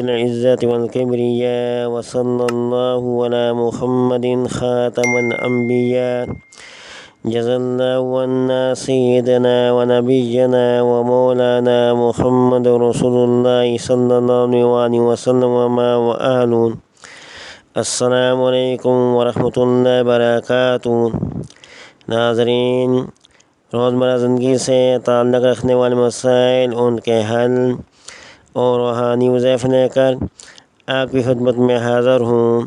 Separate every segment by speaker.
Speaker 1: العزة والكبرياء وصلى الله على محمد خاتم الأنبياء جزا الله عنا سيدنا ونبينا ومولانا محمد رسول الله صلی اللہ علیہ وسلم وآلہ۔ السلام علیکم ورحمۃ اللہ وبرکاتہ۔ ناظرین، روزمرہ زندگی سے تعلق رکھنے والے مسائل، ان کے حل اور روحانی وظائف لے کر آپ کی خدمت میں حاضر ہوں۔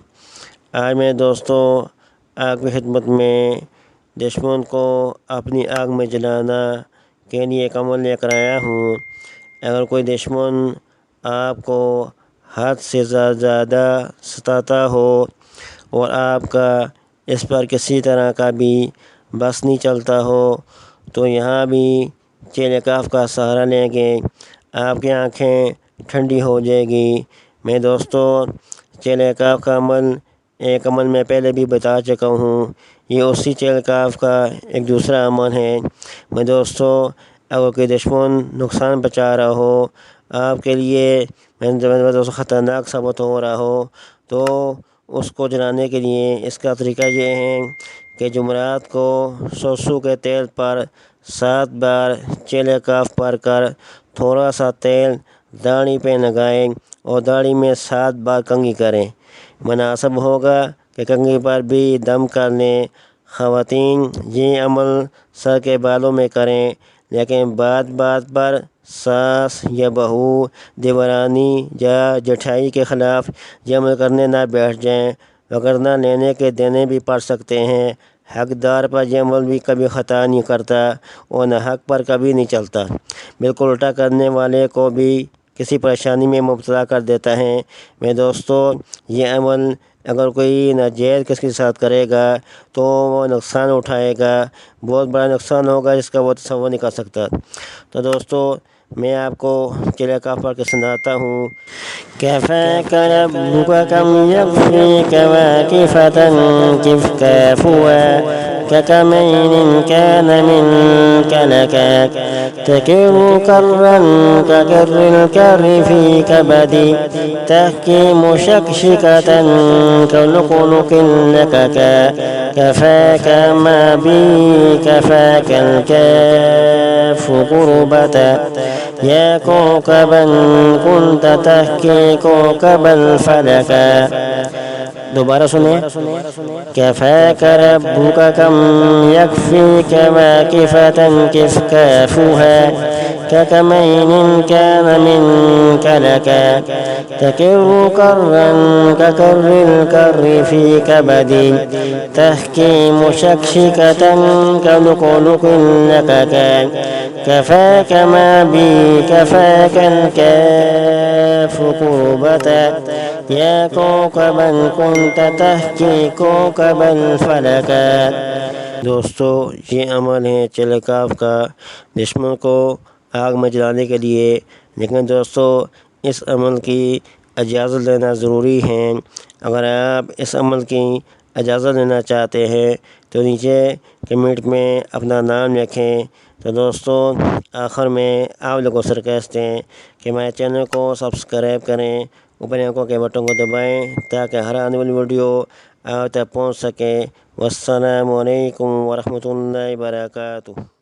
Speaker 1: آج میرے دوستو آپ کی خدمت میں دشمن کو اپنی آگ میں جلانا کے لیے ایک عمل لے کر آیا ہوں۔ اگر کوئی دشمن آپ کو حد سے زیادہ ستاتا ہو اور آپ کا اس پر کسی طرح کا بھی بس نہیں چلتا ہو تو یہاں بھی چیلِ کاف کا سہارا لیں گے، آپ کی آنکھیں ٹھنڈی ہو جائے گی۔ میں دوستو چیلِ کاف کا عمل ایک عمل میں پہلے بھی بتا چکا ہوں، یہ اسی چیلِ کاف کا ایک دوسرا عمل ہے۔ میں دوستو اگر کوئی دشمن نقصان پہنچا رہا ہو، آپ کے لیے دوستو خطرناک ثابت ہو رہا ہو، تو اس کو جلانے کے لیے اس کا طریقہ یہ ہے کہ جمعرات کو سرسوں کے تیل پر 7 بار چیلِ کاف پڑھ کر تھوڑا سا تیل داڑھی پہ لگائیں اور داڑھی میں 7 بار کنگھی کریں۔ مناسب ہوگا کہ کنگھی پر بھی دم کر لیں۔ خواتین یہ عمل سر کے بالوں میں کریں، لیکن بات پر ساس یا بہو، دیورانی یا جٹھائی کے خلاف یہ عمل کرنے نہ بیٹھ جائیں، وگرنہ لینے کے دینے بھی پڑ سکتے ہیں۔ حقدار پر یہ عمل بھی کبھی خطا نہیں کرتا اور نہ حق پر کبھی نہیں چلتا، بالکل الٹا کرنے والے کو بھی کسی پریشانی میں مبتلا کر دیتا ہے۔ میرے دوستو یہ عمل اگر کوئی ناجائز کسی کے ساتھ کرے گا تو وہ نقصان اٹھائے گا، بہت بڑا نقصان ہوگا جس کا وہ تصور نہیں کر سکتا۔ تو دوستو میں آپ کو چیلِ کاف پڑھ کے سناتا ہوں۔ كفاك ربك كم يكفيك واكفة كف كافوا ككمين كان منك لك تكر كرا ككر الكر في كبدي تحكي مشكشكة كلقلق لكك كفاك ما بي كفاك الكاف قربة يا كوكبا كنت تحكي كوكب الفلك۔ دوبارہ سنیں۔ كفاك ربك كم يكفيك واكفة كف كافها ككمين كان منك لك تكر كرا ككر الكر في كبدي تحكي مشكشكة كلقلق لكك كفاك ما بي كفاك الكاف قربة يا كوكبا كنت تحكي كوكب الفلك۔ دوستو یہ عمل ہے چیلِ کاف کا دشمن کو آگ میں جلانے کے لیے، لیکن دوستو اس عمل کی اجازت لینا ضروری ہے۔ اگر آپ اس عمل کی اجازت لینا چاہتے ہیں تو نیچے کمنٹ میں اپنا نام لکھیں۔ تو دوستو آخر میں آپ لوگوں سے ریکویسٹ ہے کہ میرے چینل کو سبسکرائب کریں، اوپر آنکھوں کے بٹن کو دبائیں تاکہ ہر آنے والی ویڈیو آپ تک پہنچ سکے۔ والسلام علیکم ورحمۃ اللہ وبرکاتہ۔